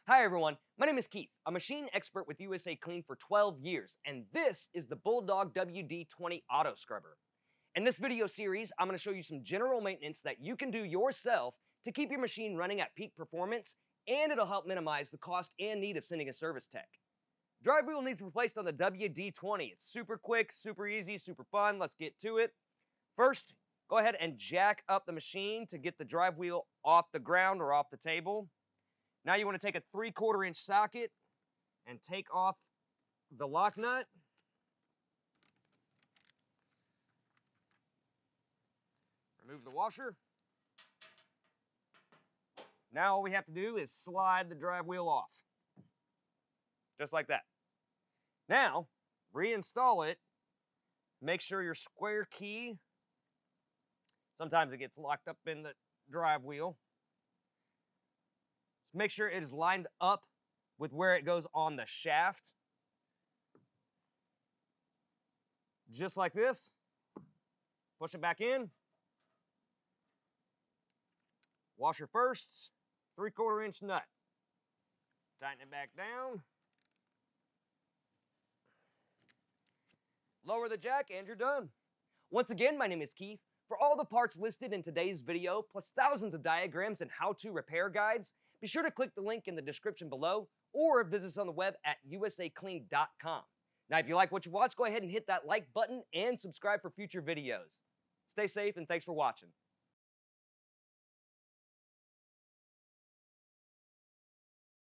Hi everyone, my name is Keith, a machine expert with USA Clean for 12 years, and this is the Bulldog WD20 Auto Scrubber. In this video series, I'm going to show you some general maintenance that you can do yourself to keep your machine running at peak performance, and it'll help minimize the cost and need of sending a service tech. Drive wheel needs replaced on the WD20. It's super quick, super easy, super fun. Let's get to it. First, go ahead and jack up the machine to get the drive wheel off the ground or off the table. Now you want to take a 3/4 inch socket and take off the lock nut. Remove the washer. Now all we have to do is slide the drive wheel off. Just like that. Now, reinstall it. Make sure your square key, sometimes it gets locked up in the drive wheel. Make sure it is lined up with where it goes on the shaft. Just like this. Push it back in. Washer first, 3/4 inch nut. Tighten it back down. Lower the jack and you're done. Once again, my name is Keith. For all the parts listed in today's video, plus thousands of diagrams and how-to repair guides, be sure to click the link in the description below or visit us on the web at USACLEAN.com. Now, if you like what you watch, go ahead and hit that like button and subscribe for future videos. Stay safe and thanks for watching.